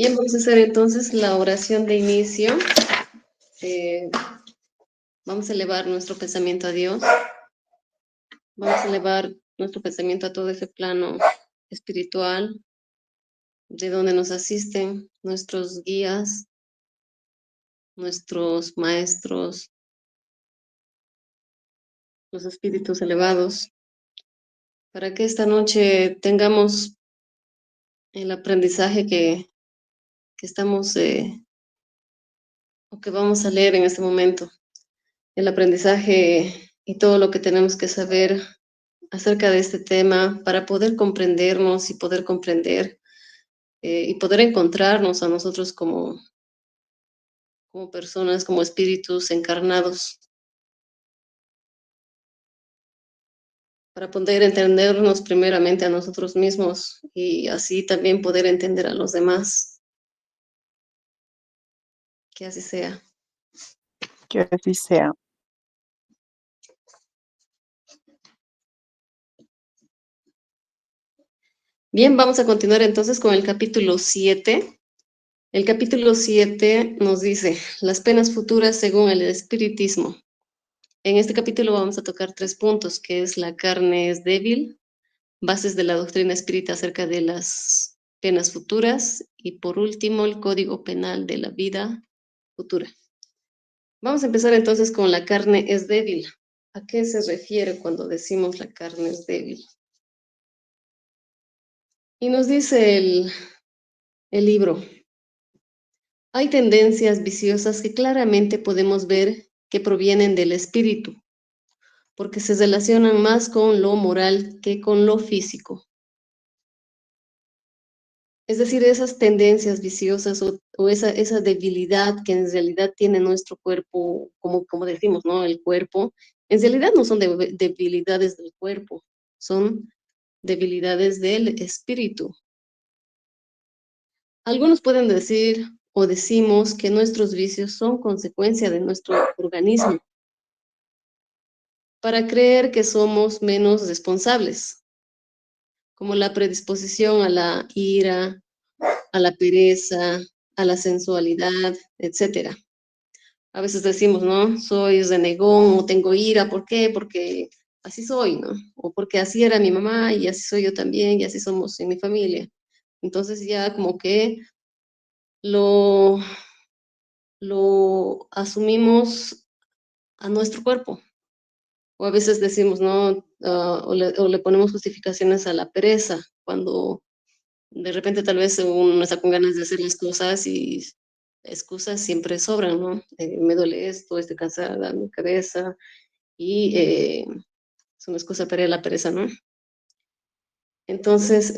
Bien, vamos a hacer entonces la oración de inicio. Eh, Vamos a elevar nuestro pensamiento a Dios. Vamos a elevar nuestro pensamiento a todo ese plano espiritual, de donde nos asisten nuestros guías, nuestros maestros, los espíritus elevados, para que esta noche tengamos el aprendizaje que estamos o que vamos a leer en este momento. El aprendizaje y todo lo que tenemos que saber acerca de este tema para poder comprendernos y poder comprender y poder encontrarnos a nosotros como personas, como espíritus encarnados, para poder entendernos primeramente a nosotros mismos y así también poder entender a los demás. Que así sea. Que así sea. Bien, vamos a continuar entonces con el capítulo 7. El capítulo 7 nos dice las penas futuras según el espiritismo. En este capítulo vamos a tocar 3 puntos, que es la carne es débil, bases de la doctrina espírita acerca de las penas futuras y por último el código penal de la vida futura. Vamos a empezar entonces con la carne es débil. ¿A qué se refiere cuando decimos la carne es débil? Y nos dice el libro, hay tendencias viciosas que claramente podemos ver que provienen del espíritu, porque se relacionan más con lo moral que con lo físico. Es decir, esas tendencias viciosas o esa debilidad que en realidad tiene nuestro cuerpo, como decimos, ¿no? El cuerpo, en realidad no son debilidades del cuerpo, son debilidades del espíritu. Algunos pueden decir o decimos que nuestros vicios son consecuencia de nuestro organismo, para creer que somos menos responsables, como la predisposición a la ira, a la pereza, a la sensualidad, etcétera. A veces decimos, ¿no? Soy renegón o tengo ira, ¿por qué? Porque así soy, ¿no? O porque así era mi mamá y así soy yo también y así somos en mi familia. Entonces ya como que lo, lo asumimos a nuestro cuerpo. O a veces decimos, ¿no? O le ponemos justificaciones a la pereza, cuando de repente tal vez uno está con ganas de hacer las cosas y excusas siempre sobran, ¿no? Me duele esto, estoy cansada, mi cabeza, y es una excusa para la pereza, ¿no? Entonces,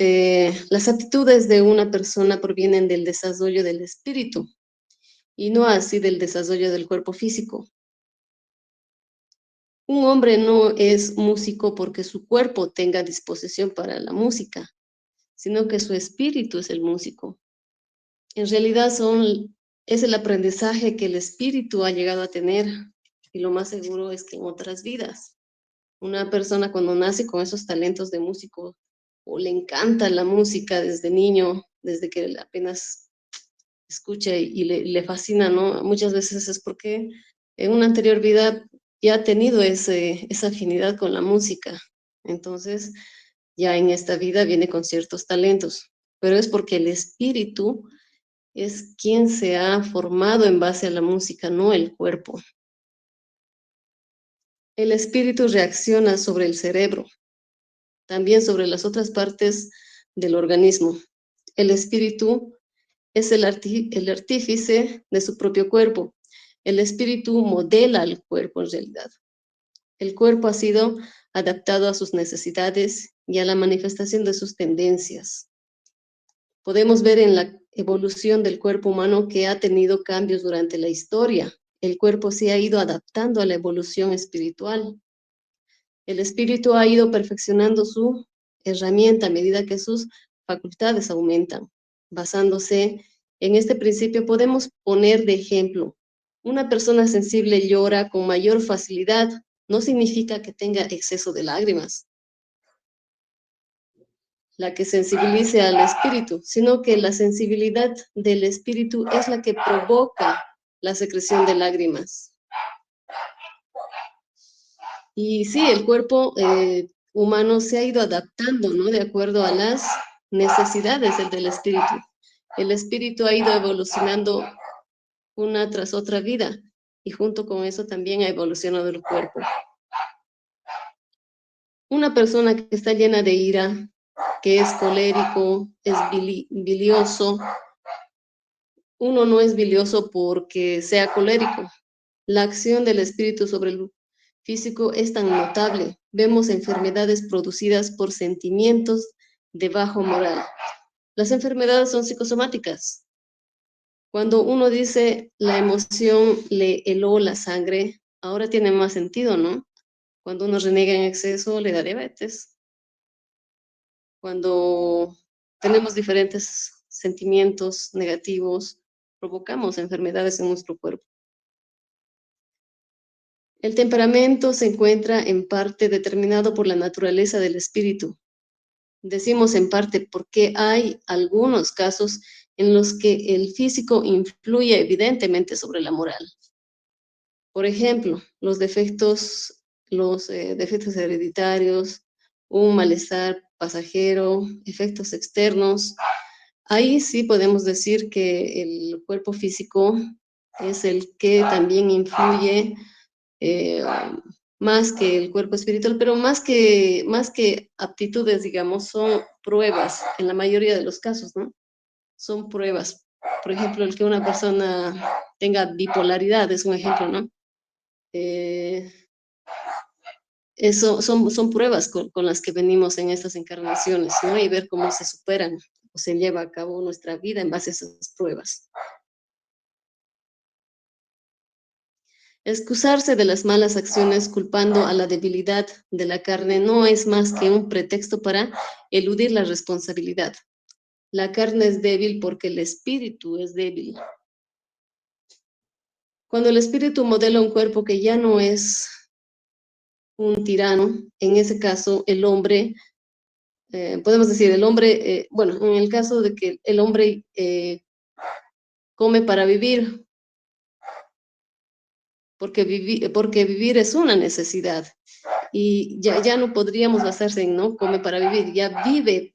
las actitudes de una persona provienen del desarrollo del espíritu y no así del desarrollo del cuerpo físico. Un hombre no es músico porque su cuerpo tenga disposición para la música, sino que su espíritu es el músico. En realidad es el aprendizaje que el espíritu ha llegado a tener y lo más seguro es que en otras vidas. Una persona cuando nace con esos talentos de músico o le encanta la música desde niño, desde que apenas escucha y le fascina, ¿no? Muchas veces es porque en una anterior vida ya ha tenido esa afinidad con la música. Entonces, ya en esta vida viene con ciertos talentos, pero es porque el espíritu es quien se ha formado en base a la música, no el cuerpo. El espíritu reacciona sobre el cerebro, también sobre las otras partes del organismo. El espíritu es el artífice de su propio cuerpo. El espíritu modela al cuerpo en realidad. El cuerpo ha sido adaptado a sus necesidades y a la manifestación de sus tendencias. Podemos ver en la evolución del cuerpo humano que ha tenido cambios durante la historia. El cuerpo se ha ido adaptando a la evolución espiritual. El espíritu ha ido perfeccionando su herramienta a medida que sus facultades aumentan. Basándose en este principio, podemos poner de ejemplo, una persona sensible llora con mayor facilidad, no significa que tenga exceso de lágrimas. la que sensibilice al espíritu, sino que la sensibilidad del espíritu es la que provoca la secreción de lágrimas. Y sí, el cuerpo humano se ha ido adaptando, ¿no? De acuerdo a las necesidades del espíritu. El espíritu ha ido evolucionando una tras otra vida y junto con eso también ha evolucionado el cuerpo. Una persona que está llena de ira, que es colérico, es bilioso, uno no es bilioso porque sea colérico. La acción del espíritu sobre el físico es tan notable. Vemos enfermedades producidas por sentimientos de bajo moral. Las enfermedades son psicosomáticas. Cuando uno dice la emoción le heló la sangre, ahora tiene más sentido, ¿no? Cuando uno renega en exceso, le da diabetes. Cuando tenemos diferentes sentimientos negativos, provocamos enfermedades en nuestro cuerpo. El temperamento se encuentra en parte determinado por la naturaleza del espíritu. Decimos en parte porque hay algunos casos en los que el físico influye evidentemente sobre la moral. Por ejemplo, los defectos hereditarios, un malestar pasajero, efectos externos. Ahí sí podemos decir que el cuerpo físico es el que también influye eh, más que el cuerpo espiritual, pero más que aptitudes, digamos, son pruebas en la mayoría de los casos, ¿no? Son pruebas. Por ejemplo, el que una persona tenga bipolaridad es un ejemplo, ¿no? Eso son pruebas con las que venimos en estas encarnaciones, ¿no? Y ver cómo se superan o se lleva a cabo nuestra vida en base a esas pruebas. Excusarse de las malas acciones culpando a la debilidad de la carne no es más que un pretexto para eludir la responsabilidad. La carne es débil porque el espíritu es débil. Cuando el espíritu modela un cuerpo que ya no es un tirano, en ese caso el hombre, podemos decir el hombre, bueno, en el caso de que el hombre come para vivir, porque vivir es una necesidad y ya no podríamos basarse en no come para vivir, ya vive,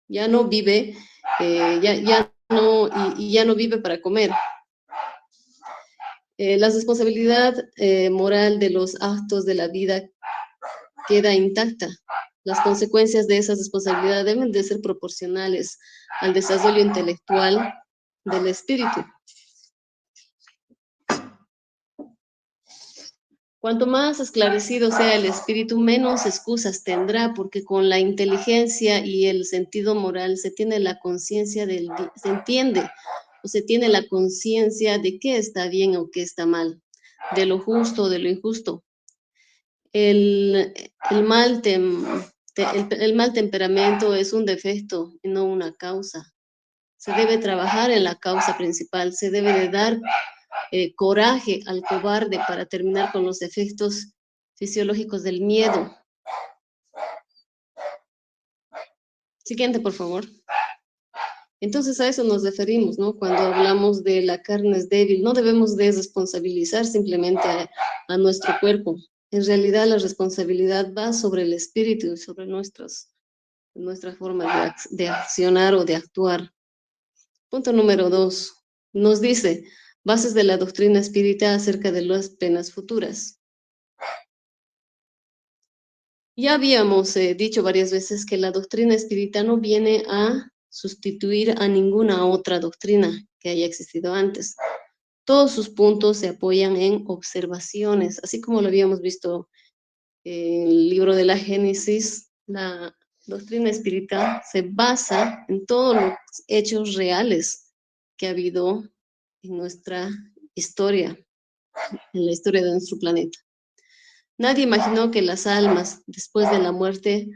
ya no vive, ya no, y ya no vive para comer. La responsabilidad moral de los actos de la vida queda intacta. Las consecuencias de esa responsabilidad deben de ser proporcionales al desarrollo intelectual del espíritu. Cuanto más esclarecido sea el espíritu, menos excusas tendrá, porque con la inteligencia y el sentido moral se tiene la conciencia se entiende o se tiene la conciencia de qué está bien o qué está mal, de lo justo o de lo injusto. El mal temperamento es un defecto y no una causa. Se debe trabajar en la causa principal, se debe de dar coraje al cobarde para terminar con los efectos fisiológicos del miedo. Siguiente, por favor. Entonces a eso nos referimos, ¿no? Cuando hablamos de la carne es débil, no debemos de responsabilizar simplemente a nuestro cuerpo. En realidad la responsabilidad va sobre el espíritu y sobre nuestra forma de accionar o de actuar. Punto número 2. Nos dice, bases de la doctrina espírita acerca de las penas futuras. Ya habíamos dicho varias veces que la doctrina espírita no viene a sustituir a ninguna otra doctrina que haya existido antes. Todos sus puntos se apoyan en observaciones, así como lo habíamos visto en el libro de la Génesis. La doctrina espírita se basa en todos los hechos reales que ha habido en nuestra historia, en la historia de nuestro planeta. Nadie imaginó que las almas, después de la muerte,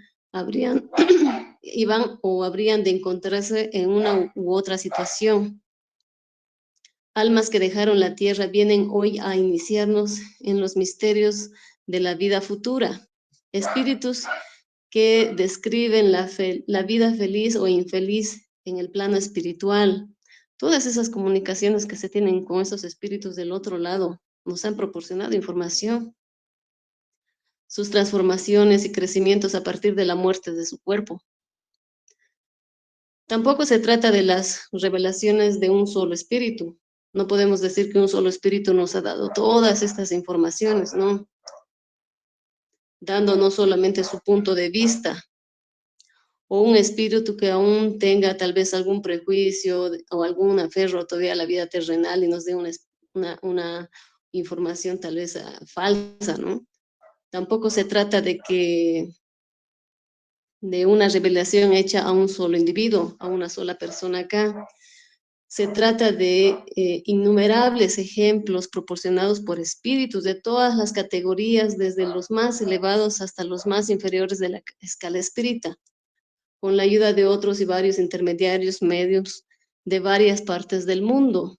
iban o habrían de encontrarse en una u otra situación. Almas que dejaron la tierra vienen hoy a iniciarnos en los misterios de la vida futura. Espíritus que describen la vida feliz o infeliz en el plano espiritual. Todas esas comunicaciones que se tienen con esos espíritus del otro lado nos han proporcionado información. Sus transformaciones y crecimientos a partir de la muerte de su cuerpo. Tampoco se trata de las revelaciones de un solo espíritu. No podemos decir que un solo espíritu nos ha dado todas estas informaciones, ¿no? Dando no solamente su punto de vista, o un espíritu que aún tenga tal vez algún prejuicio o algún aferro todavía a la vida terrenal y nos dé una información tal vez falsa, ¿no? Tampoco se trata de una revelación hecha a un solo individuo, a una sola persona acá. Se trata de innumerables ejemplos proporcionados por espíritus de todas las categorías, desde los más elevados hasta los más inferiores de la escala espírita, con la ayuda de otros y varios intermediarios medios de varias partes del mundo.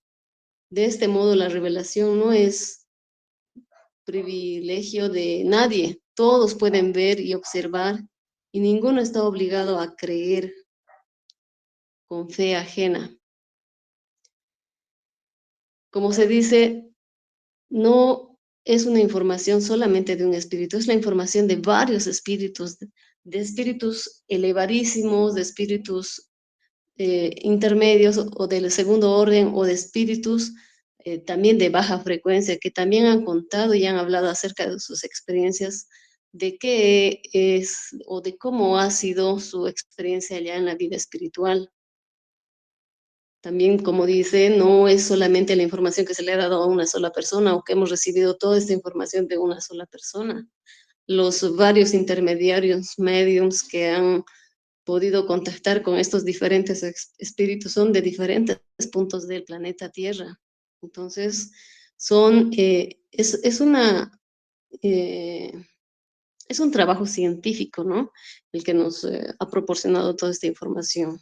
De este modo, la revelación no es privilegio de nadie. Todos pueden ver y observar y ninguno está obligado a creer con fe ajena. Como se dice, no es una información solamente de un espíritu, es la información de varios espíritus, de espíritus elevadísimos, de espíritus intermedios o del segundo orden o de espíritus también de baja frecuencia que también han contado y han hablado acerca de sus experiencias, de qué es o de cómo ha sido su experiencia allá en la vida espiritual. También, como dice, no es solamente la información que se le ha dado a una sola persona o que hemos recibido toda esta información de una sola persona. Los varios intermediarios, mediums que han podido contactar con estos diferentes espíritus son de diferentes puntos del planeta Tierra. Entonces, eh, es un trabajo científico, ¿no? El que nos ha proporcionado toda esta información.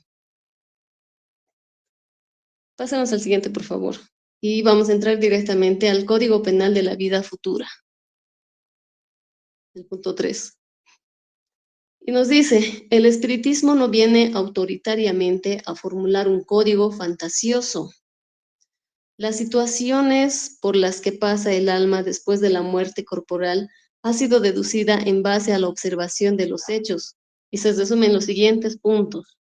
Pasemos al siguiente, por favor. Y vamos a entrar directamente al Código Penal de la Vida Futura. El punto 3. Y nos dice, el espiritismo no viene autoritariamente a formular un código fantasioso. Las situaciones por las que pasa el alma después de la muerte corporal ha sido deducida en base a la observación de los hechos y se resumen los siguientes puntos.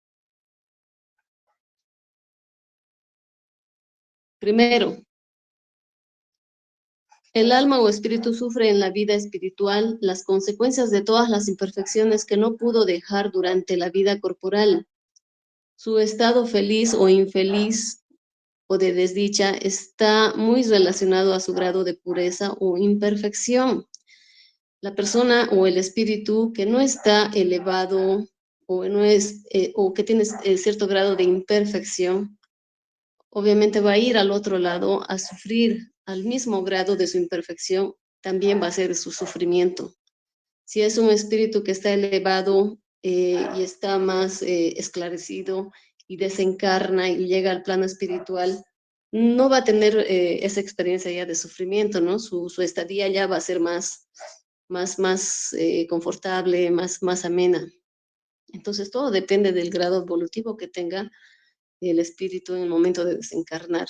Primero, el alma o espíritu sufre en la vida espiritual las consecuencias de todas las imperfecciones que no pudo dejar durante la vida corporal. Su estado feliz o infeliz o de desdicha está muy relacionado a su grado de pureza o imperfección. La persona o el espíritu que no está elevado o, no es, o que tiene cierto grado de imperfección, obviamente va a ir al otro lado a sufrir al mismo grado de su imperfección, también va a ser su sufrimiento. Si es un espíritu que está elevado y está más esclarecido y desencarna y llega al plano espiritual, no va a tener esa experiencia ya de sufrimiento, ¿no? Su estadía ya va a ser más confortable, más amena. Entonces, todo depende del grado evolutivo que tenga el espíritu en el momento de desencarnar.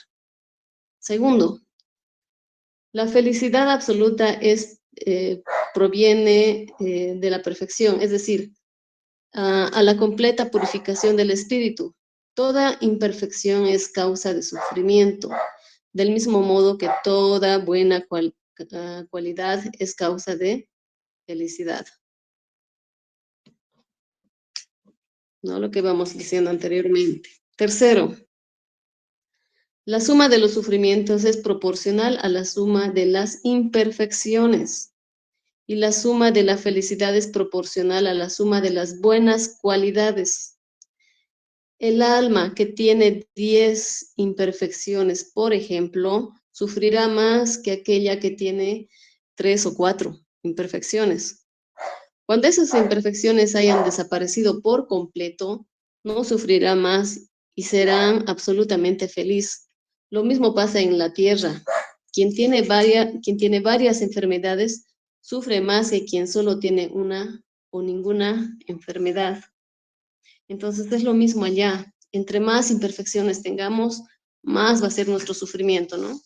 Segundo, la felicidad absoluta proviene de la perfección, es decir, a la completa purificación del espíritu. Toda imperfección es causa de sufrimiento, del mismo modo que toda buena cualidad es causa de felicidad. ¿No? Lo que vamos diciendo anteriormente. Tercero, la suma de los sufrimientos es proporcional a la suma de las imperfecciones y la suma de la felicidad es proporcional a la suma de las buenas cualidades. El alma que tiene 10 imperfecciones, por ejemplo, sufrirá más que aquella que tiene 3 o 4 imperfecciones. Cuando esas imperfecciones hayan desaparecido por completo, no sufrirá más y serán absolutamente feliz. Lo mismo pasa en la tierra. Quien tiene varias enfermedades sufre más que quien solo tiene una o ninguna enfermedad. Entonces es lo mismo allá. Entre más imperfecciones tengamos, más va a ser nuestro sufrimiento, ¿no?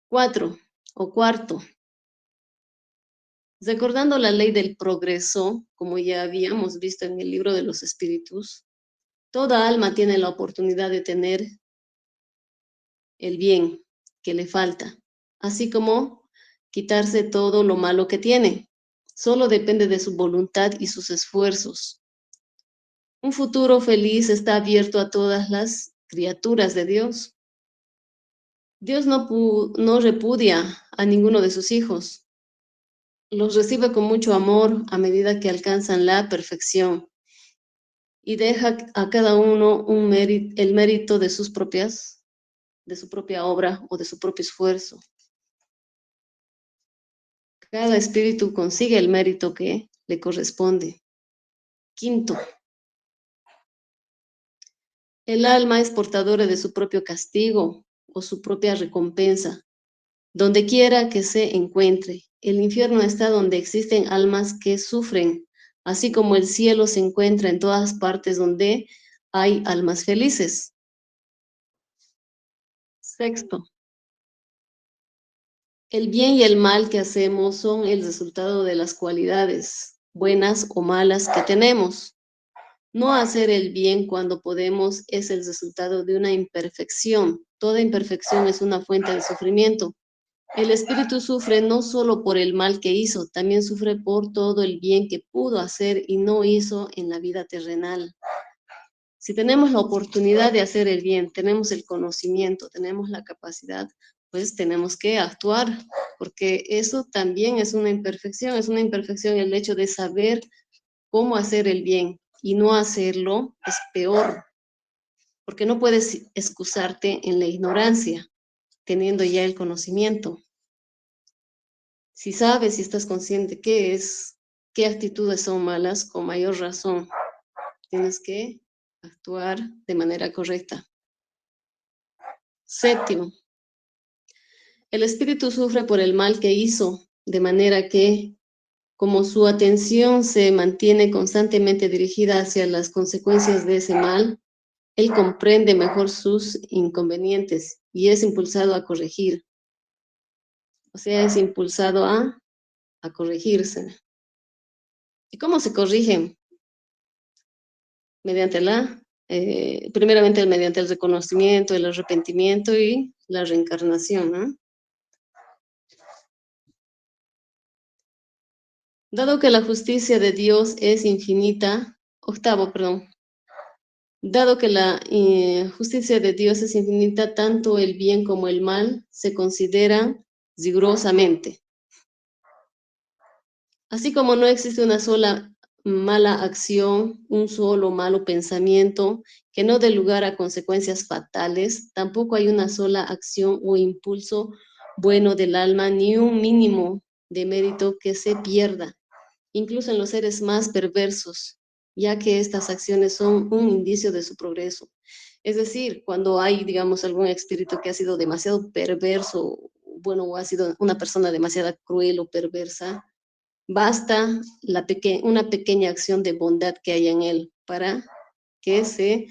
4, o cuarto, recordando la ley del progreso, como ya habíamos visto en el libro de los espíritus, toda alma tiene la oportunidad de tener el bien que le falta, así como quitarse todo lo malo que tiene. Solo depende de su voluntad y sus esfuerzos. Un futuro feliz está abierto a todas las criaturas de Dios. Dios no repudia a ninguno de sus hijos. Los recibe con mucho amor a medida que alcanzan la perfección y deja a cada uno el mérito de su propia obra o de su propio esfuerzo. Cada espíritu consigue el mérito que le corresponde. 5, el alma es portadora de su propio castigo o su propia recompensa, donde quiera que se encuentre. El infierno está donde existen almas que sufren, así como el cielo se encuentra en todas partes donde hay almas felices. 6, el bien y el mal que hacemos son el resultado de las cualidades, buenas o malas, que tenemos. No hacer el bien cuando podemos es el resultado de una imperfección. Toda imperfección es una fuente de sufrimiento. El espíritu sufre no solo por el mal que hizo, también sufre por todo el bien que pudo hacer y no hizo en la vida terrenal. Si tenemos la oportunidad de hacer el bien, tenemos el conocimiento, tenemos la capacidad, pues tenemos que actuar, porque eso también es una imperfección el hecho de saber cómo hacer el bien y no hacerlo es peor, porque no puedes excusarte en la ignorancia, teniendo ya el conocimiento. Si sabes, si estás consciente qué actitudes son malas, con mayor razón tienes que actuar de manera correcta. 7, el espíritu sufre por el mal que hizo, de manera que, como su atención se mantiene constantemente dirigida hacia las consecuencias de ese mal, él comprende mejor sus inconvenientes y es impulsado a corregir. O sea, es impulsado a corregirse. ¿Y cómo se corrigen? Primeramente mediante el reconocimiento, el arrepentimiento y la reencarnación, ¿no? Dado que la justicia de Dios es infinita, 8, perdón, dado que la justicia de Dios es infinita, tanto el bien como el mal se consideran rigurosamente. Así como no existe una sola mala acción, un solo malo pensamiento que no dé lugar a consecuencias fatales, tampoco hay una sola acción o impulso bueno del alma, ni un mínimo de mérito que se pierda, incluso en los seres más perversos, ya que estas acciones son un indicio de su progreso. Es decir, cuando hay, digamos, algún espíritu que ha sido demasiado perverso, bueno, o ha sido una persona demasiado cruel o perversa, basta una pequeña acción de bondad que haya en él para que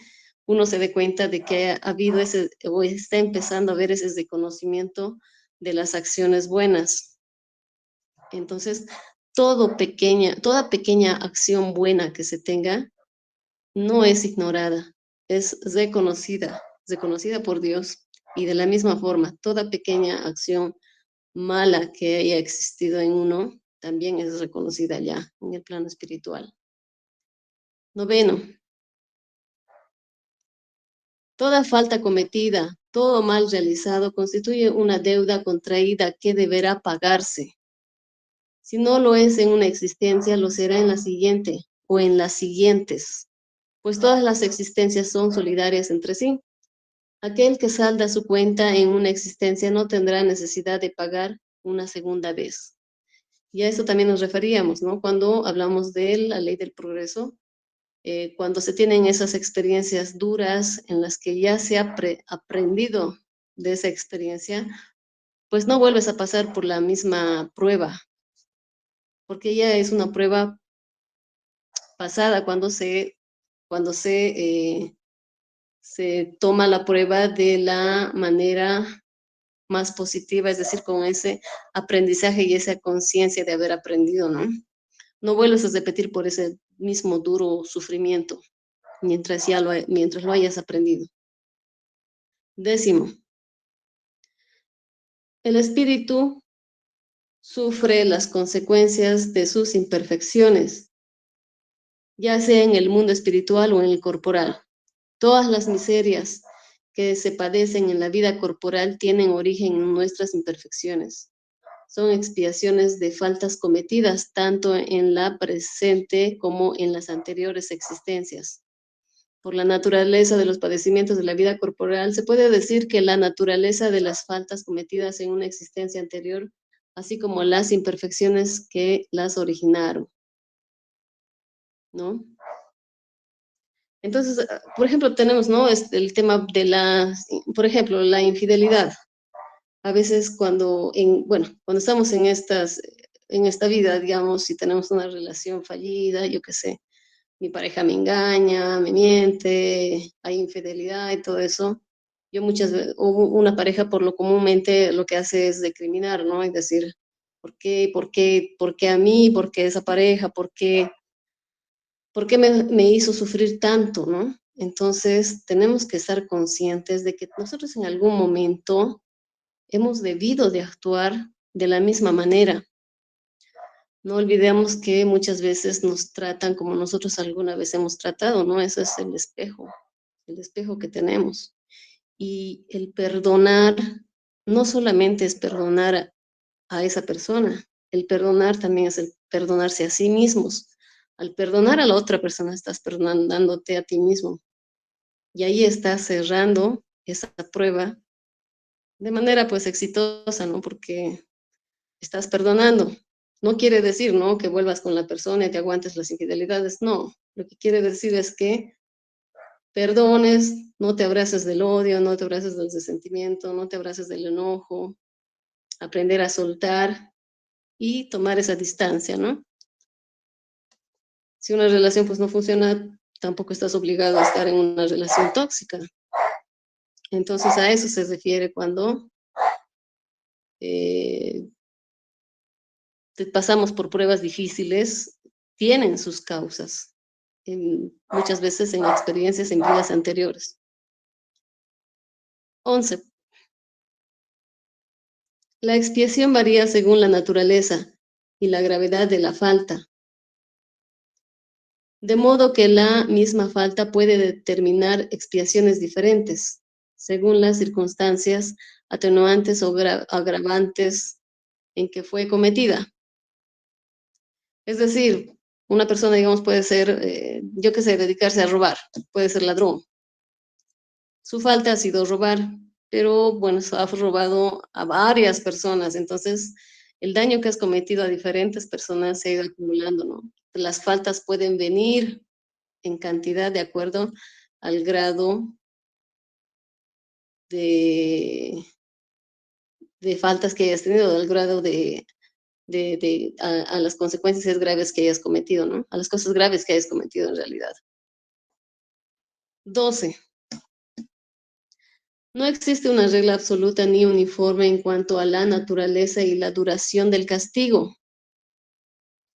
uno se dé cuenta de que ha habido o está empezando a ver ese desconocimiento de las acciones buenas. Entonces, toda pequeña acción buena que se tenga no es ignorada, es reconocida por Dios. Y de la misma forma, toda pequeña acción mala que haya existido en uno también es reconocida ya en el plano espiritual. 9, toda falta cometida, todo mal realizado constituye una deuda contraída que deberá pagarse. Si no lo es en una existencia, lo será en la siguiente o en las siguientes, pues todas las existencias son solidarias entre sí. Aquel que salda su cuenta en una existencia no tendrá necesidad de pagar una segunda vez. Y a eso también nos referíamos, ¿no? Cuando hablamos de la ley del progreso, cuando se tienen esas experiencias duras en las que ya se ha aprendido de esa experiencia, pues no vuelves a pasar por la misma prueba, porque ya es una prueba pasada cuando se toma la prueba de la manera más positiva, es decir, con ese aprendizaje y esa conciencia de haber aprendido, ¿no? No vuelves a repetir por ese mismo duro sufrimiento mientras lo hayas aprendido. 10, el espíritu sufre las consecuencias de sus imperfecciones, ya sea en el mundo espiritual o en el corporal. Todas las miserias que se padecen en la vida corporal tienen origen en nuestras imperfecciones. Son expiaciones de faltas cometidas tanto en la presente como en las anteriores existencias. Por la naturaleza de los padecimientos de la vida corporal, se puede decir que la naturaleza de las faltas cometidas en una existencia anterior, así como las imperfecciones que las originaron, ¿no? Entonces, por ejemplo, tenemos, ¿no? El tema de por ejemplo, la infidelidad. A veces cuando estamos en esta vida, digamos, si tenemos una relación fallida, yo qué sé, mi pareja me engaña, me miente, hay infidelidad y todo eso. Yo muchas veces, o una pareja por lo comúnmente lo que hace es recriminar, ¿no? Y decir, ¿por qué? ¿Por qué? ¿Por qué a mí? ¿Por qué esa pareja? ¿Por qué me hizo sufrir tanto, no? Entonces, tenemos que estar conscientes de que nosotros en algún momento hemos debido de actuar de la misma manera. No olvidemos que muchas veces nos tratan como nosotros alguna vez hemos tratado, ¿no? Eso es el espejo que tenemos. Y el perdonar no solamente es perdonar a esa persona, el perdonar también es el perdonarse a sí mismos. Al perdonar a la otra persona, estás perdonándote a ti mismo. Y ahí estás cerrando esa prueba de manera pues exitosa, ¿no? Porque estás perdonando. No quiere decir, ¿no?, que vuelvas con la persona y te aguantes las infidelidades, no. Lo que quiere decir es que perdones, no te abraces del odio, no te abraces del resentimiento, no te abraces del enojo, aprender a soltar y tomar esa distancia, ¿no? Si una relación pues no funciona, tampoco estás obligado a estar en una relación tóxica. Entonces a eso se refiere cuando eh, pasamos por pruebas difíciles, tienen sus causas, muchas veces en experiencias en vidas anteriores. 11. La expiación varía según la naturaleza y la gravedad de la falta, de modo que la misma falta puede determinar expiaciones diferentes, según las circunstancias atenuantes o agravantes en que fue cometida. Es decir, una persona, digamos, puede ser, yo qué sé, dedicarse a robar, puede ser ladrón. Su falta ha sido robar, pero bueno, ha robado a varias personas, entonces el daño que has cometido a diferentes personas se ha ido acumulando, ¿no? Las faltas pueden venir en cantidad de acuerdo al grado de, de faltas que hayas tenido, al grado a las consecuencias graves que hayas cometido, ¿no? A las cosas graves que hayas cometido en realidad. 12. No existe una regla absoluta ni uniforme en cuanto a la naturaleza y la duración del castigo.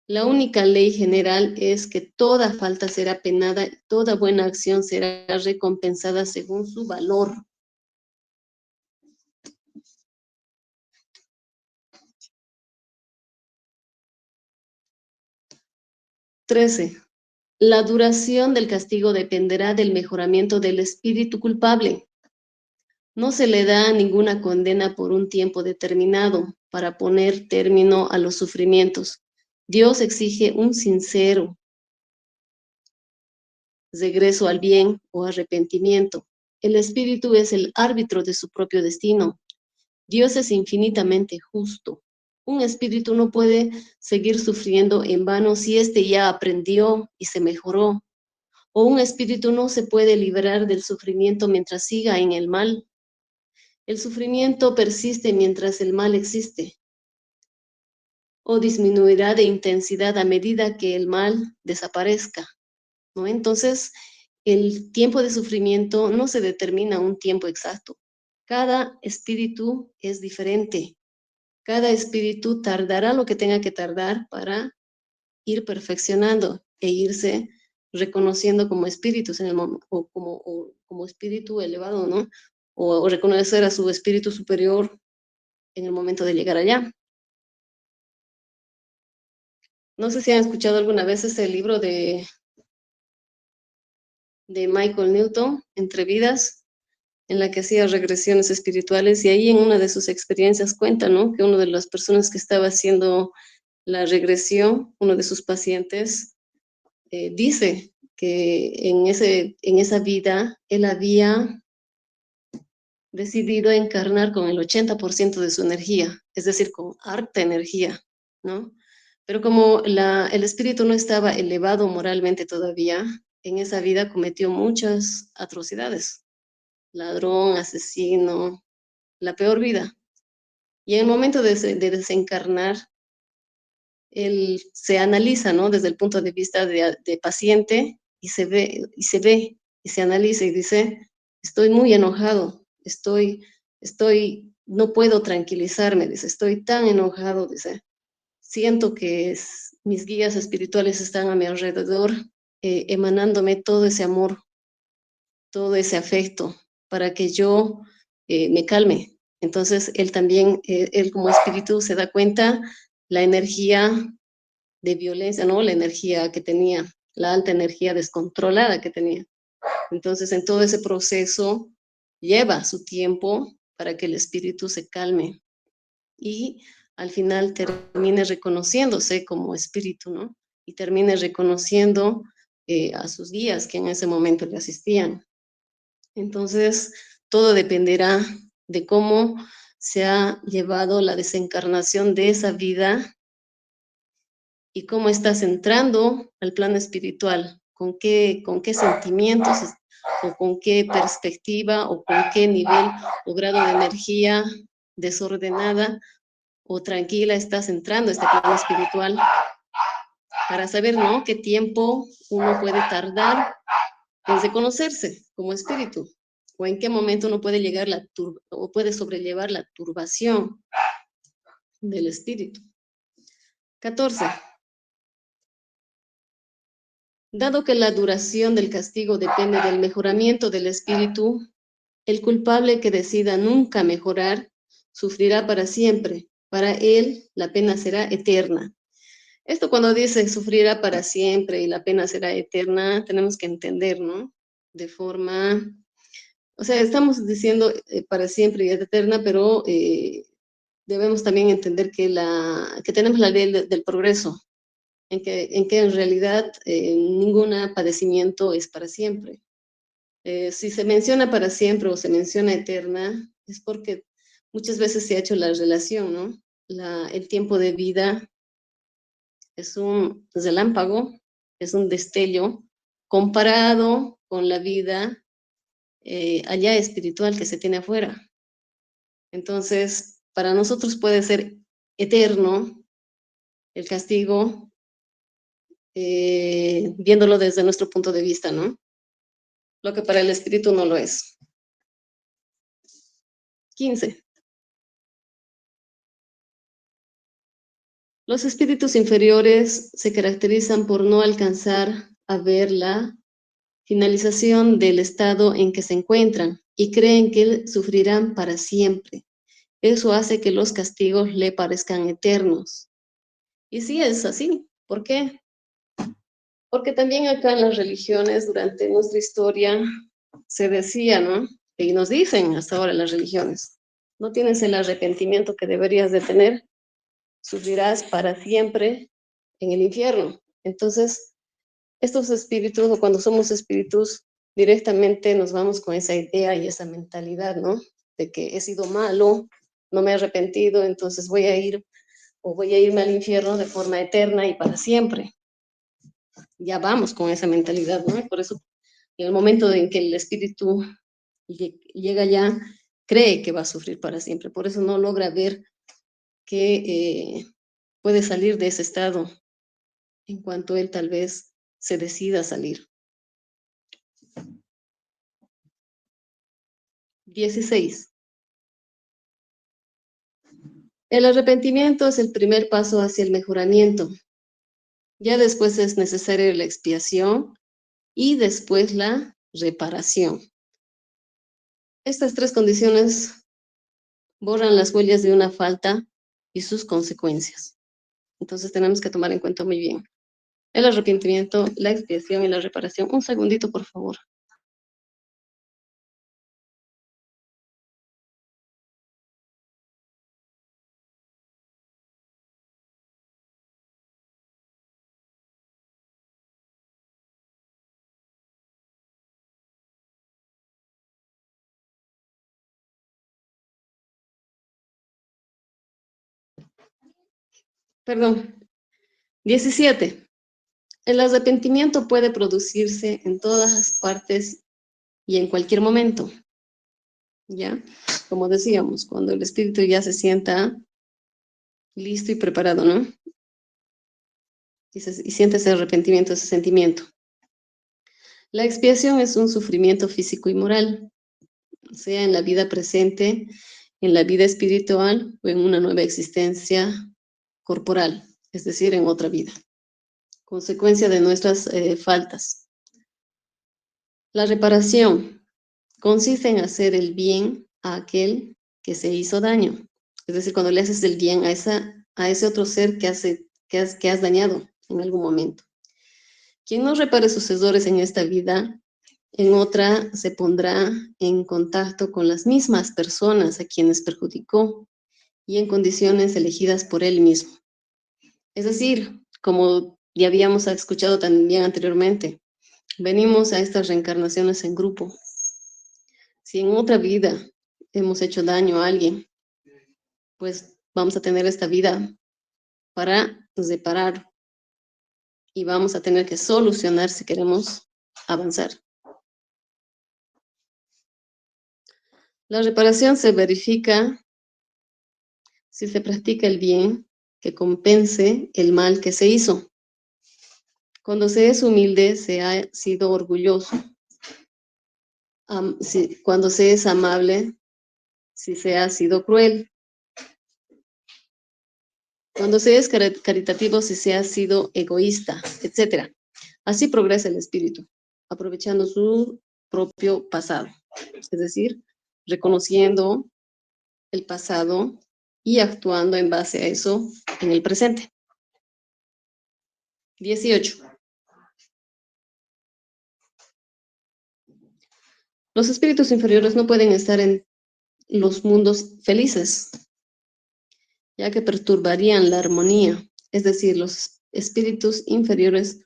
La única ley general es que toda falta será penada, toda buena acción será recompensada según su valor. 13. La duración del castigo dependerá del mejoramiento del espíritu culpable. No se le da ninguna condena por un tiempo determinado para poner término a los sufrimientos. Dios exige un sincero regreso al bien o arrepentimiento. El espíritu es el árbitro de su propio destino. Dios es infinitamente justo. Un espíritu no puede seguir sufriendo en vano si éste ya aprendió y se mejoró. O un espíritu no se puede liberar del sufrimiento mientras siga en el mal. El sufrimiento persiste mientras el mal existe. o disminuirá de intensidad a medida que el mal desaparezca, ¿no? Entonces, el tiempo de sufrimiento no se determina un tiempo exacto. Cada espíritu es diferente. Cada espíritu tardará lo que tenga que tardar para ir perfeccionando e irse reconociendo como espíritus en el o como espíritu elevado, ¿no? O reconocer a su espíritu superior en el momento de llegar allá. No sé si han escuchado alguna vez ese libro de Michael Newton, Entre vidas, en la que hacía regresiones espirituales, y ahí en una de sus experiencias cuenta, ¿no? Que una de las personas que estaba haciendo la regresión, uno de sus pacientes, dice que en esa vida él había decidido encarnar con el 80% de su energía, es decir, con harta energía, ¿no? Pero como el espíritu no estaba elevado moralmente todavía, en esa vida cometió muchas atrocidades. Ladrón, asesino, la peor vida. Y en el momento de desencarnar, él se analiza, ¿no? Desde el punto de vista de paciente y se analiza y dice, estoy muy enojado, no puedo tranquilizarme, dice, estoy tan enojado, dice, siento que mis guías espirituales están a mi alrededor, emanándome todo ese amor, todo ese afecto, para que yo me calme. Entonces, él también, él como espíritu se da cuenta la energía de violencia, ¿no? La energía que tenía, la alta energía descontrolada que tenía. Entonces, en todo ese proceso lleva su tiempo para que el espíritu se calme y al final termine reconociéndose como espíritu, ¿no? Y termine reconociendo a sus guías que en ese momento le asistían. Entonces, todo dependerá de cómo se ha llevado la desencarnación de esa vida y cómo estás entrando al plano espiritual, con qué sentimientos o con qué perspectiva o con qué nivel o grado de energía desordenada o tranquila estás entrando a este plano espiritual para saber, ¿no? Qué tiempo uno puede tardar en reconocerse como espíritu o en qué momento uno puede llegar o puede sobrellevar la turbación del espíritu. 14. Dado que la duración del castigo depende del mejoramiento del espíritu, el culpable que decida nunca mejorar sufrirá para siempre. Para él, la pena será eterna. Esto cuando dice sufrirá para siempre y la pena será eterna, tenemos que entender, ¿no? De forma, o sea, estamos diciendo para siempre y eterna, pero debemos también entender que tenemos la ley del progreso, en que en realidad ningún padecimiento es para siempre. Si se menciona para siempre o se menciona eterna, es porque muchas veces se ha hecho la relación, ¿no? El tiempo de vida es un relámpago, es un destello comparado con la vida allá espiritual que se tiene afuera. Entonces, para nosotros puede ser eterno el castigo, viéndolo desde nuestro punto de vista, ¿no? Lo que para el espíritu no lo es. 15. Los espíritus inferiores se caracterizan por no alcanzar a ver la finalización del estado en que se encuentran y creen que sufrirán para siempre. Eso hace que los castigos le parezcan eternos. Y sí es así. ¿Por qué? Porque también acá en las religiones, durante nuestra historia, se decía, ¿no? Y nos dicen hasta ahora las religiones, no tienes el arrepentimiento que deberías de tener, sufrirás para siempre en el infierno. Entonces, estos espíritus, o cuando somos espíritus, directamente nos vamos con esa idea y esa mentalidad, ¿no? De que he sido malo, no me he arrepentido, entonces voy a ir o voy a irme al infierno de forma eterna y para siempre. Ya vamos con esa mentalidad, ¿no? Y por eso, en el momento en que el espíritu llega ya, cree que va a sufrir para siempre. Por eso no logra ver que puede salir de ese estado en cuanto él tal vez se decida a salir. 16. El arrepentimiento es el primer paso hacia el mejoramiento. Ya después es necesaria la expiación y después la reparación. Estas tres condiciones borran las huellas de una falta y sus consecuencias. Entonces tenemos que tomar en cuenta muy bien el arrepentimiento, la expiación y la reparación. Un segundito, por favor. Perdón. 17. El arrepentimiento puede producirse en todas partes y en cualquier momento. ¿Ya? Como decíamos, cuando el espíritu ya se sienta listo y preparado, ¿no? Y siente ese arrepentimiento, ese sentimiento. La expiación es un sufrimiento físico y moral, sea en la vida presente, en la vida espiritual o en una nueva existencia corporal, es decir, en otra vida, consecuencia de nuestras faltas. La reparación consiste en hacer el bien a aquel que se hizo daño, es decir, cuando le haces el bien a ese otro ser que has dañado en algún momento. Quien no repare sus errores en esta vida, en otra se pondrá en contacto con las mismas personas a quienes perjudicó y en condiciones elegidas por él mismo. Es decir, como ya habíamos escuchado también anteriormente, venimos a estas reencarnaciones en grupo. Si en otra vida hemos hecho daño a alguien, pues vamos a tener esta vida para reparar y vamos a tener que solucionar si queremos avanzar. La reparación se verifica si se practica el bien que compense el mal que se hizo. Cuando se es humilde, se ha sido orgulloso. Cuando se es amable, si se ha sido cruel. Cuando se es caritativo, si se ha sido egoísta, etc. Así progresa el espíritu, aprovechando su propio pasado. Es decir, reconociendo el pasado y actuando en base a eso en el presente. 18. Los espíritus inferiores no pueden estar en los mundos felices, ya que perturbarían la armonía. Es decir, los espíritus inferiores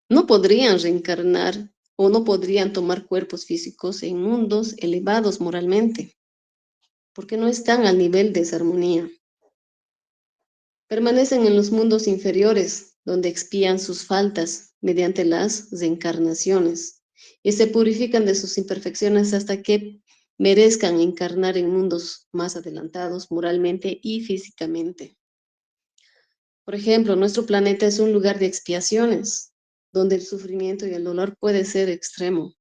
no podrían reencarnar o no podrían tomar cuerpos físicos en mundos elevados moralmente, porque no están al nivel de esa armonía. Permanecen en los mundos inferiores, donde expían sus faltas mediante las reencarnaciones y se purifican de sus imperfecciones hasta que merezcan encarnar en mundos más adelantados moralmente y físicamente. Por ejemplo, nuestro planeta es un lugar de expiaciones, donde el sufrimiento y el dolor puede ser extremo.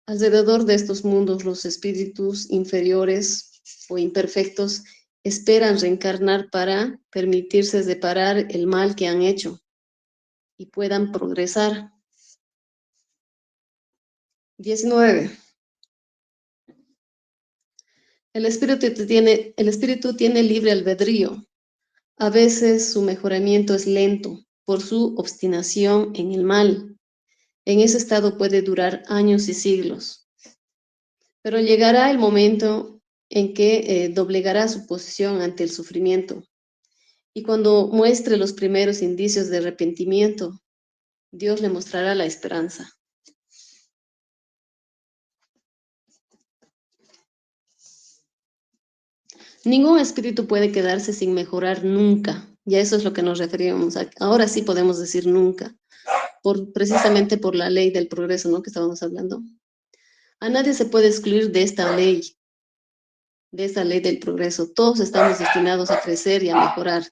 Alrededor de estos mundos, los espíritus inferiores o imperfectos esperan reencarnar para permitirse reparar el mal que han hecho y puedan progresar. 19. El espíritu tiene libre albedrío. A veces su mejoramiento es lento por su obstinación en el mal. En ese estado puede durar años y siglos. Pero llegará el momento en que doblegará su posición ante el sufrimiento. Y cuando muestre los primeros indicios de arrepentimiento, Dios le mostrará la esperanza. Ningún espíritu puede quedarse sin mejorar nunca. Y a eso es lo que nos referíamos. Ahora sí podemos decir nunca, precisamente por la ley del progreso, ¿no? Que estábamos hablando. A nadie se puede excluir de esta ley. de esta ley del progreso. Todos estamos destinados a crecer y a mejorar.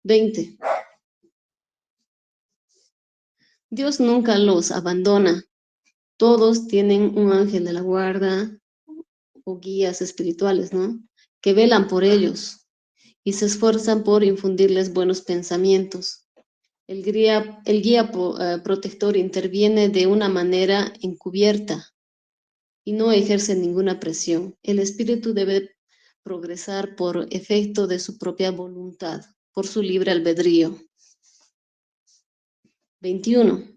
20. Dios nunca los abandona. Todos tienen un ángel de la guarda o guías espirituales, ¿no? Que velan por ellos y se esfuerzan por infundirles buenos pensamientos. El guía protector interviene de una manera encubierta y no ejerce ninguna presión. El espíritu debe progresar por efecto de su propia voluntad, por su libre albedrío. 21.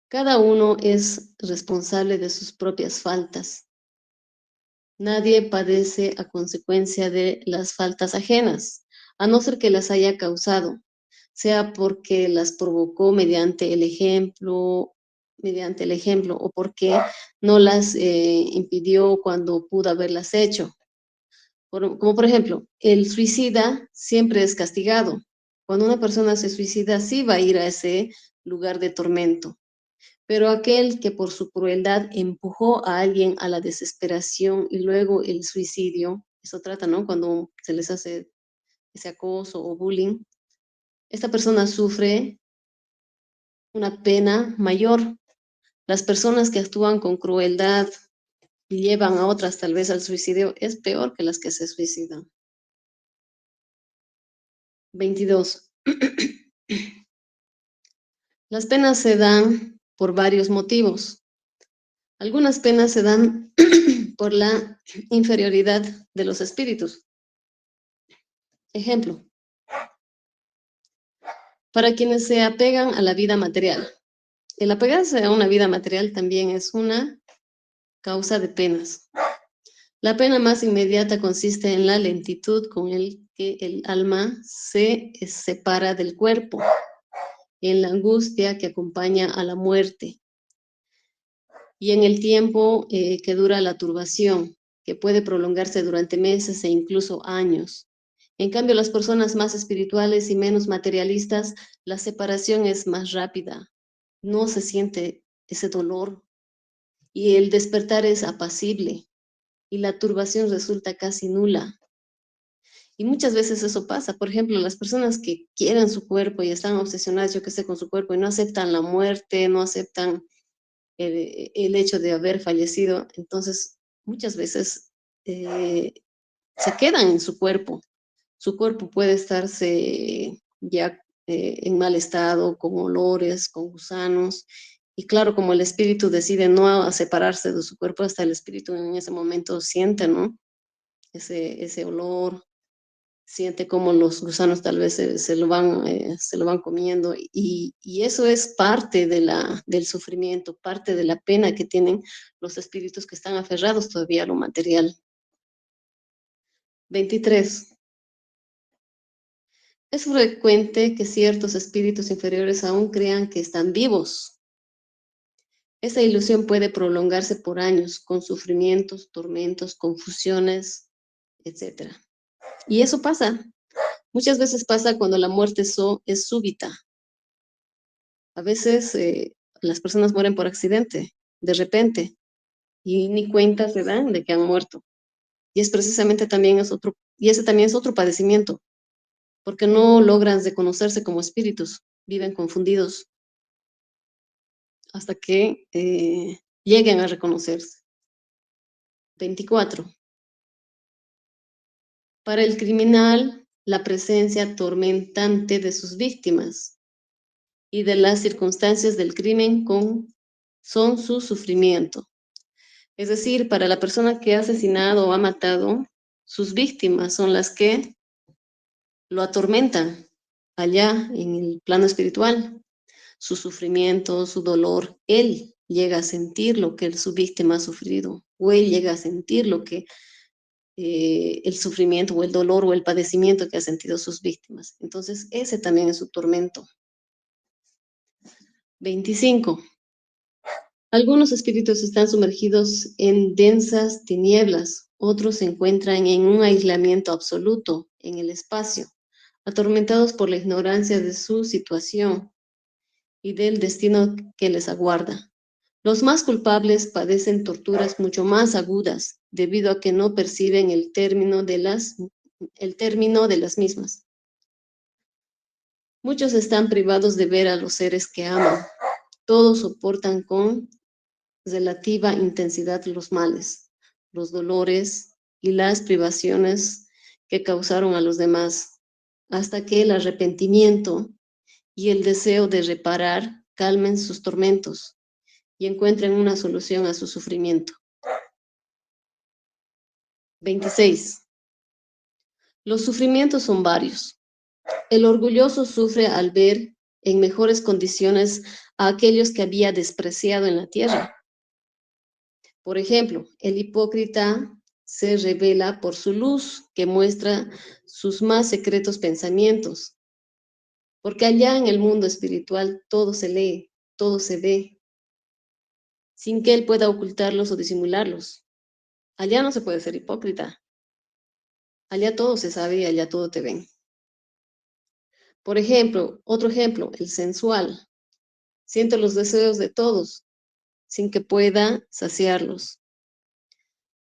Cada uno es responsable de sus propias faltas. Nadie padece a consecuencia de las faltas ajenas, a no ser que las haya causado, sea porque las provocó mediante el ejemplo, o porque no las impidió cuando pudo haberlas hecho. Como por ejemplo, el suicida siempre es castigado. Cuando una persona se suicida, sí va a ir a ese lugar de tormento. Pero aquel que por su crueldad empujó a alguien a la desesperación y luego el suicidio, eso trata, ¿no? Cuando se les hace ese acoso o bullying, esta persona sufre una pena mayor. Las personas que actúan con crueldad y llevan a otras tal vez al suicidio es peor que las que se suicidan. 22. Las penas se dan por varios motivos. Algunas penas se dan por la inferioridad de los espíritus. Ejemplo, para quienes se apegan a la vida material. El apegarse a una vida material también es una causa de penas. La pena más inmediata consiste en la lentitud con el que el alma se separa del cuerpo, en la angustia que acompaña a la muerte y en el tiempo que dura la turbación, que puede prolongarse durante meses e incluso años. En cambio, las personas más espirituales y menos materialistas, la separación es más rápida, no se siente ese dolor y el despertar es apacible y la turbación resulta casi nula. Y muchas veces eso pasa. Por ejemplo, las personas que quieren su cuerpo y están obsesionadas, yo qué sé, con su cuerpo y no aceptan la muerte, no aceptan el hecho de haber fallecido, entonces muchas veces se quedan en su cuerpo. Su cuerpo puede estarse ya en mal estado, con olores, con gusanos. Y claro, como el espíritu decide no separarse de su cuerpo, hasta el espíritu en ese momento siente, ¿no? Ese olor, siente como los gusanos tal vez se lo van comiendo y eso es parte del sufrimiento, parte de la pena que tienen los espíritus que están aferrados todavía a lo material. 23. Es frecuente que ciertos espíritus inferiores aún crean que están vivos. Esa ilusión puede prolongarse por años con sufrimientos, tormentos, confusiones, etc. Y eso pasa. Muchas veces pasa cuando la muerte es súbita. A veces las personas mueren por accidente, de repente, y ni cuenta se dan de que han muerto. Y es precisamente y ese también es otro padecimiento, porque no logran reconocerse como espíritus, viven confundidos hasta que lleguen a reconocerse. 24. Para el criminal, la presencia atormentante de sus víctimas y de las circunstancias del crimen son su sufrimiento. Es decir, para la persona que ha asesinado o ha matado, sus víctimas son las que lo atormentan allá en el plano espiritual. Su sufrimiento, su dolor, él llega a sentir lo que su víctima ha sufrido, o él llega a sentir lo que el sufrimiento o el dolor o el padecimiento que ha sentido sus víctimas. Entonces, ese también es su tormento. 25. Algunos espíritus están sumergidos en densas tinieblas, otros se encuentran en un aislamiento absoluto en el espacio, atormentados por la ignorancia de su situación y del destino que les aguarda. Los más culpables padecen torturas mucho más agudas debido a que no perciben el término de las mismas. Muchos están privados de ver a los seres que aman. Todos soportan con relativa intensidad los males, los dolores y las privaciones que causaron a los demás, hasta que el arrepentimiento y el deseo de reparar calmen sus tormentos y encuentren una solución a su sufrimiento. 26. Los sufrimientos son varios. El orgulloso sufre al ver en mejores condiciones a aquellos que había despreciado en la tierra. Por ejemplo, el hipócrita se revela por su luz, que muestra sus más secretos pensamientos, porque allá en el mundo espiritual todo se lee, todo se ve, sin que él pueda ocultarlos o disimularlos. Allá no se puede ser hipócrita, allá todo se sabe y allá todo te ven. Por ejemplo, otro ejemplo, el sensual, siente los deseos de todos, sin que pueda saciarlos.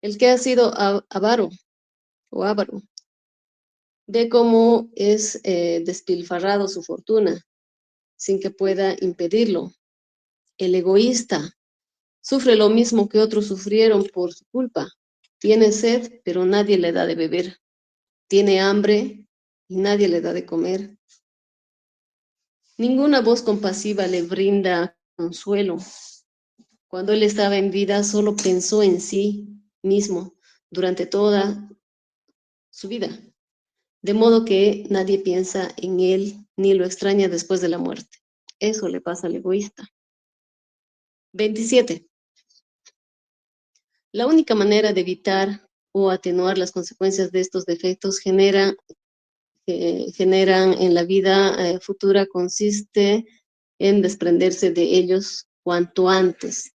El que ha sido avaro o avaro, ve cómo es despilfarrado su fortuna, sin que pueda impedirlo. El egoísta sufre lo mismo que otros sufrieron por su culpa. Tiene sed, pero nadie le da de beber. Tiene hambre y nadie le da de comer. Ninguna voz compasiva le brinda consuelo. Cuando él estaba en vida, solo pensó en sí mismo durante toda su vida, de modo que nadie piensa en él ni lo extraña después de la muerte. Eso le pasa al egoísta. 27. La única manera de evitar o atenuar las consecuencias de estos defectos generan en la vida futura consiste en desprenderse de ellos cuanto antes,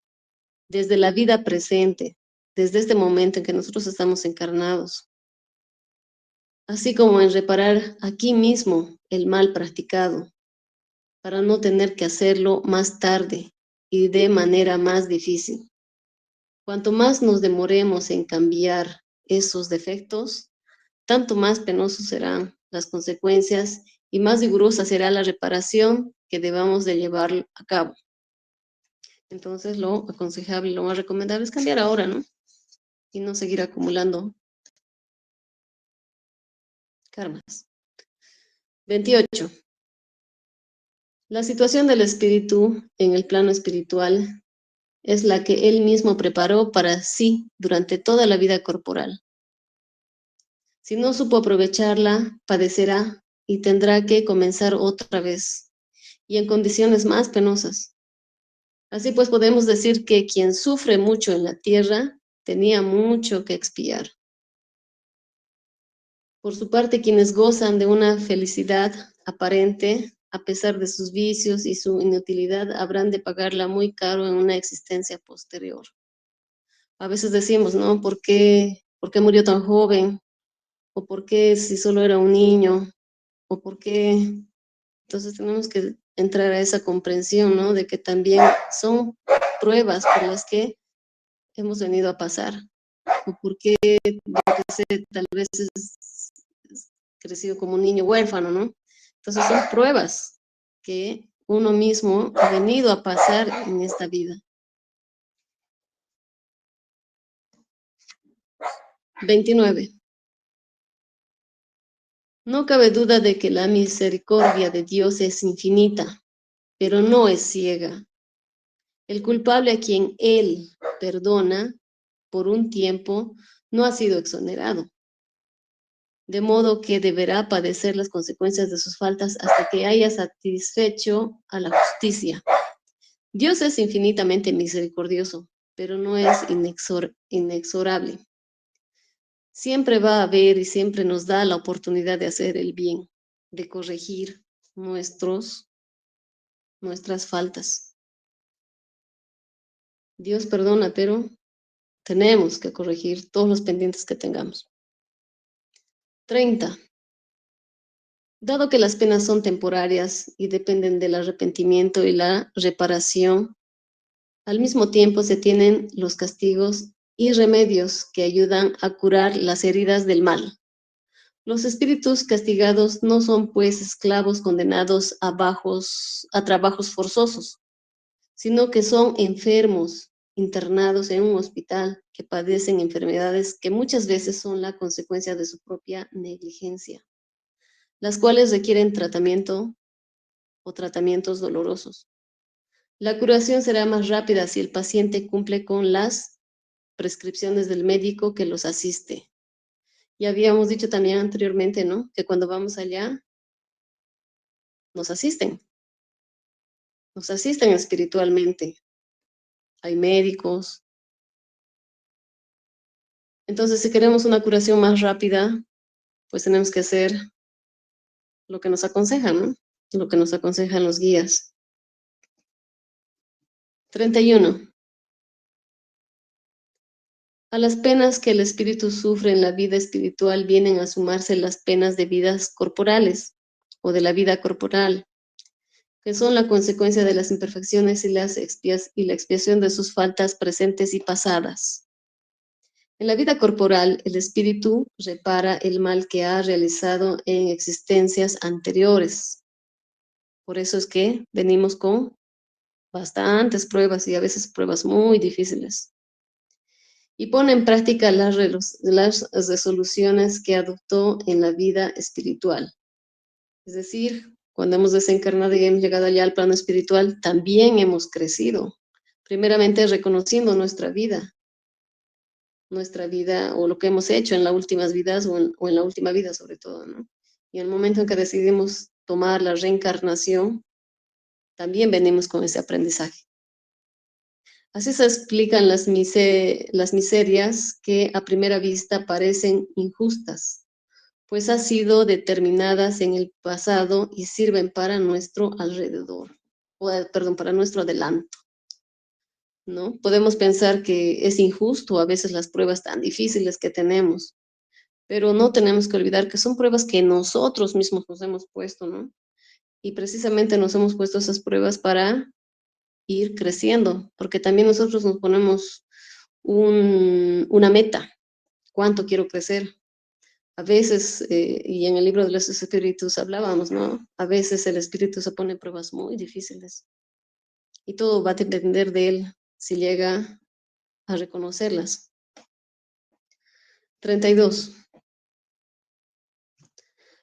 desde la vida presente, desde este momento en que nosotros estamos encarnados, así como en reparar aquí mismo el mal practicado, para no tener que hacerlo más tarde y de manera más difícil. Cuanto más nos demoremos en cambiar esos defectos, tanto más penosos serán las consecuencias y más rigurosa será la reparación que debamos de llevar a cabo. Entonces, lo aconsejable, lo más recomendable es cambiar ahora, ¿no? Y no seguir acumulando karmas. 28. La situación del espíritu en el plano espiritual es la que él mismo preparó para sí durante toda la vida corporal. Si no supo aprovecharla, padecerá y tendrá que comenzar otra vez, y en condiciones más penosas. Así pues, podemos decir que quien sufre mucho en la tierra tenía mucho que expiar. Por su parte, quienes gozan de una felicidad aparente, a pesar de sus vicios y su inutilidad, habrán de pagarla muy caro en una existencia posterior. A veces decimos, ¿no? ¿Por qué murió tan joven? ¿O por qué si solo era un niño? ¿O por qué? Entonces tenemos que entrar a esa comprensión, ¿no? De que también son pruebas por las que hemos venido a pasar. O por qué, tal vez es crecido como un niño huérfano, ¿no? Entonces son pruebas que uno mismo ha venido a pasar en esta vida. 29. No cabe duda de que la misericordia de Dios es infinita, pero no es ciega. El culpable a quien Él perdona por un tiempo no ha sido exonerado, de modo que deberá padecer las consecuencias de sus faltas hasta que haya satisfecho a la justicia. Dios es infinitamente misericordioso, pero no es inexorable. Siempre va a haber y siempre nos da la oportunidad de hacer el bien, de corregir nuestras faltas. Dios perdona, pero tenemos que corregir todos los pendientes que tengamos. 30. Dado que las penas son temporarias y dependen del arrepentimiento y la reparación, Al mismo tiempo se tienen los castigos y remedios que ayudan a curar las heridas del mal. Los espíritus castigados no son pues esclavos condenados a trabajos forzosos, sino que son enfermos internados en un hospital que padecen enfermedades que muchas veces son la consecuencia de su propia negligencia, las cuales requieren tratamiento o tratamientos dolorosos. La curación será más rápida si el paciente cumple con las prescripciones del médico que los asiste. Ya habíamos dicho también anteriormente, ¿no? Que cuando vamos allá, nos asisten espiritualmente. Hay médicos. Entonces, si queremos una curación más rápida, pues tenemos que hacer lo que nos aconsejan, ¿no? Lo que nos aconsejan los guías. 31. A las penas que el espíritu sufre en la vida espiritual vienen a sumarse las penas de vidas corporales o de la vida corporal, que son la consecuencia de las imperfecciones y la expiación de sus faltas presentes y pasadas. En la vida corporal, el espíritu repara el mal que ha realizado en existencias anteriores. Por eso es que venimos con bastantes pruebas y a veces pruebas muy difíciles. Y pone en práctica las resoluciones que adoptó en la vida espiritual. Es decir, cuando hemos desencarnado y hemos llegado allá al plano espiritual, también hemos crecido. Primeramente reconociendo nuestra vida o lo que hemos hecho en las últimas vidas o en la última vida sobre todo, ¿no? Y en el momento en que decidimos tomar la reencarnación, también venimos con ese aprendizaje. Así se explican las miserias que a primera vista parecen injustas, pues han sido determinadas en el pasado y sirven para nuestro alrededor, para nuestro adelanto, ¿no? Podemos pensar que es injusto a veces las pruebas tan difíciles que tenemos, pero no tenemos que olvidar que son pruebas que nosotros mismos nos hemos puesto, ¿no? Y precisamente nos hemos puesto esas pruebas para ir creciendo, porque también nosotros nos ponemos una meta, cuánto quiero crecer. A veces, y en el libro de los espíritus hablábamos, ¿no? A veces el espíritu se pone pruebas muy difíciles y todo va a depender de él si llega a reconocerlas. 32.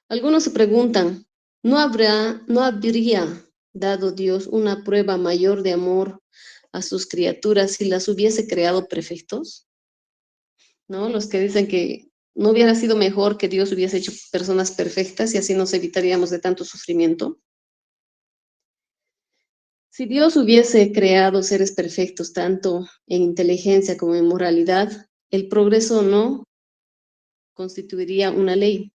Algunos se preguntan, ¿no habría dado Dios una prueba mayor de amor a sus criaturas si las hubiese creado perfectos? ¿No? Los que dicen que no hubiera sido mejor que Dios hubiese hecho personas perfectas y así nos evitaríamos de tanto sufrimiento. Si Dios hubiese creado seres perfectos tanto en inteligencia como en moralidad, el progreso no constituiría una ley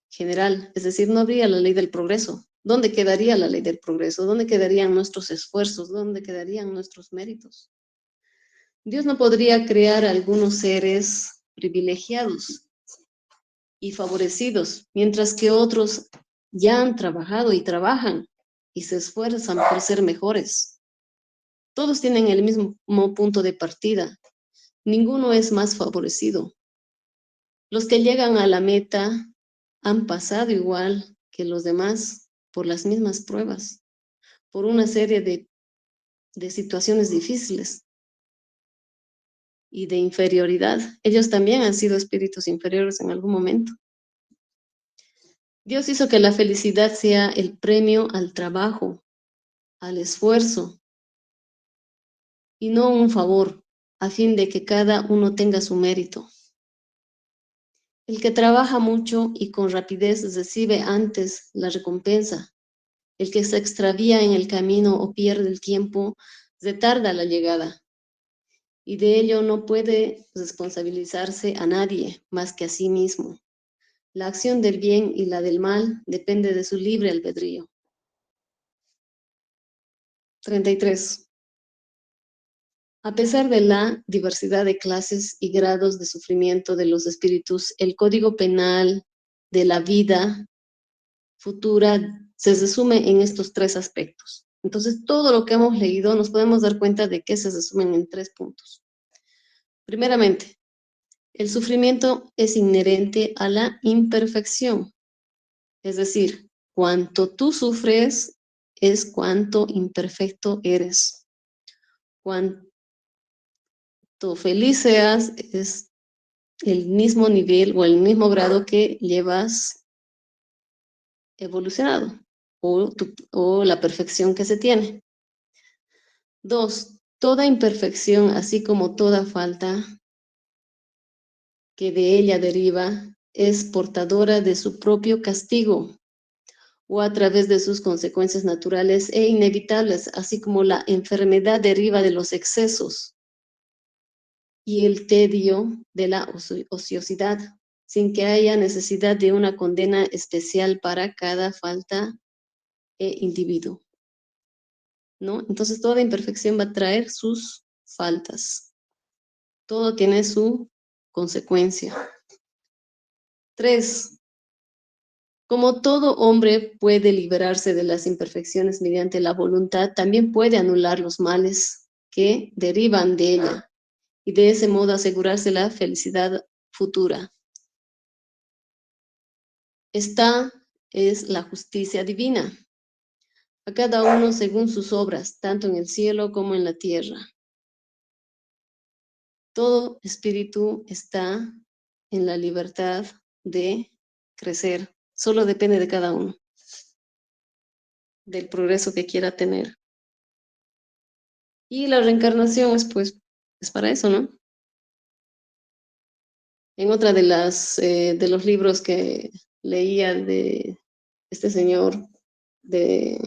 general, es decir, no habría la ley del progreso. ¿Dónde quedaría la ley del progreso? ¿Dónde quedarían nuestros esfuerzos? ¿Dónde quedarían nuestros méritos? Dios no podría crear algunos seres privilegiados y favorecidos, mientras que otros ya han trabajado y trabajan y se esfuerzan por ser mejores. Todos tienen el mismo punto de partida. Ninguno es más favorecido. Los que llegan a la meta han pasado igual que los demás por las mismas pruebas, por una serie de situaciones difíciles y de inferioridad. Ellos también han sido espíritus inferiores en algún momento. Dios hizo que la felicidad sea el premio al trabajo, al esfuerzo, y no un favor, a fin de que cada uno tenga su mérito. El que trabaja mucho y con rapidez recibe antes la recompensa. El que se extravía en el camino o pierde el tiempo, retarda la llegada. Y de ello no puede responsabilizarse a nadie más que a sí mismo. La acción del bien y la del mal depende de su libre albedrío. 33. A pesar de la diversidad de clases y grados de sufrimiento de los espíritus, el código penal de la vida futura se resume en estos tres aspectos. Entonces, todo lo que hemos leído nos podemos dar cuenta de que se resumen en 3 puntos. Primeramente, el sufrimiento es inherente a la imperfección. Es decir, cuanto tú sufres es cuánto imperfecto eres. Cuanto feliz seas es el mismo nivel o el mismo grado que llevas evolucionado o la perfección que se tiene. 2, toda imperfección, así como toda falta que de ella deriva, es portadora de su propio castigo o a través de sus consecuencias naturales e inevitables, así como la enfermedad deriva de los excesos y el tedio de la ociosidad, sin que haya necesidad de una condena especial para cada falta e individuo, ¿no? Entonces toda imperfección va a traer sus faltas. Todo tiene su consecuencia. 3. Como todo hombre puede liberarse de las imperfecciones mediante la voluntad, también puede anular los males que derivan de ella y de ese modo asegurarse la felicidad futura. Esta es la justicia divina, a cada uno según sus obras, tanto en el cielo como en la tierra. Todo espíritu está en la libertad de crecer, solo depende de cada uno, del progreso que quiera tener. Y la reencarnación es pues, es para eso, ¿no? En otra de los libros que leía de este señor, de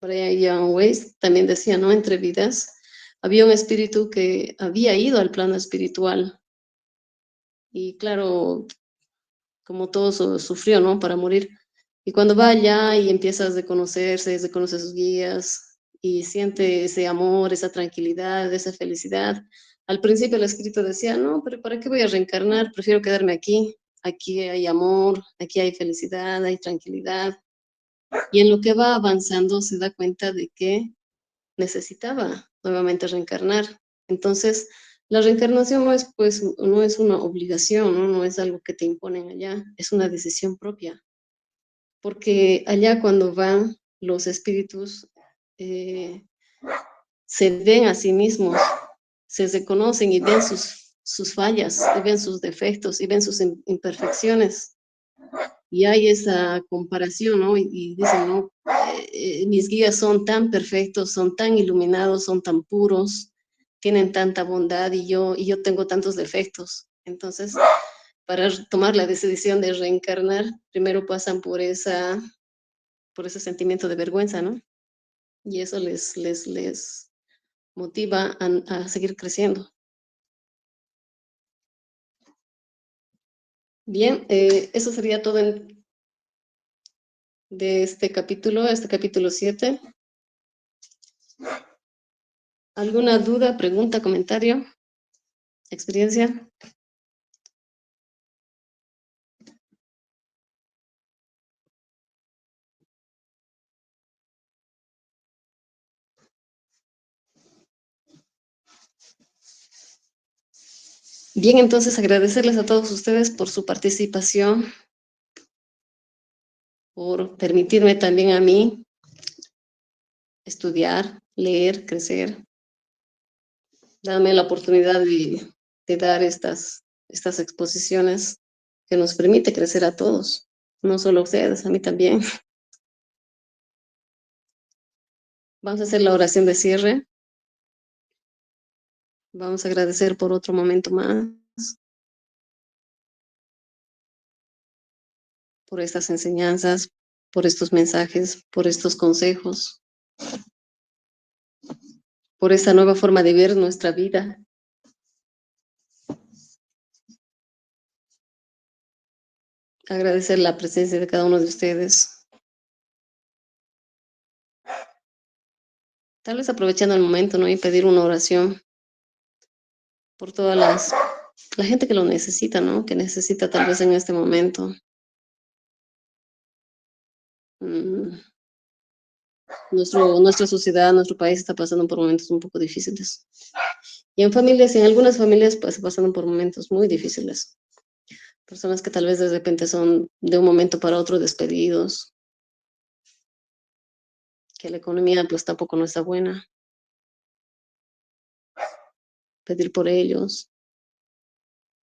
Brian Weiss, también decía, ¿no? Entre vidas, había un espíritu que había ido al plano espiritual y claro, como todo sufrió, ¿no? Para morir. Y cuando va allá y empiezas a conocerse, se conoce a sus guías y siente ese amor, esa tranquilidad, esa felicidad. Al principio el escrito decía, no, pero ¿para qué voy a reencarnar? Prefiero quedarme aquí. Aquí hay amor, aquí hay felicidad, hay tranquilidad. Y en lo que va avanzando se da cuenta de que necesitaba nuevamente reencarnar. Entonces, la reencarnación no es, pues, no es una obligación, ¿no? No es algo que te imponen allá, es una decisión propia. Porque allá cuando van los espíritus, eh, se ven a sí mismos, se reconocen y ven sus fallas, y ven sus defectos, y ven sus imperfecciones. Y hay esa comparación, ¿no? Y dicen, ¿no? Mis guías son tan perfectos, son tan iluminados, son tan puros, tienen tanta bondad y yo tengo tantos defectos. Entonces, para tomar la decisión de reencarnar, primero pasan por ese sentimiento de vergüenza, ¿no? Y eso les motiva a seguir creciendo. Bien, eso sería todo de este capítulo 7. ¿Alguna duda, pregunta, comentario, experiencia? Bien, entonces agradecerles a todos ustedes por su participación, por permitirme también a mí estudiar, leer, crecer, darme la oportunidad de dar estas exposiciones que nos permite crecer a todos, no solo a ustedes, a mí también. Vamos a hacer la oración de cierre. Vamos a agradecer por otro momento más, por estas enseñanzas, por estos mensajes, por estos consejos, por esta nueva forma de ver nuestra vida. Agradecer la presencia de cada uno de ustedes. Tal vez aprovechando el momento, ¿no? Y pedir una oración por toda la gente que lo necesita, ¿no? Que necesita tal vez en este momento nuestra sociedad, nuestro país está pasando por momentos un poco difíciles. Y en algunas familias pues pasando por momentos muy difíciles. Personas que tal vez de repente son de un momento para otro despedidos, que la economía pues tampoco no está buena. Pedir por ellos,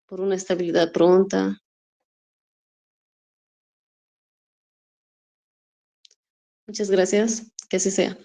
por una estabilidad pronta. Muchas gracias, que así sea.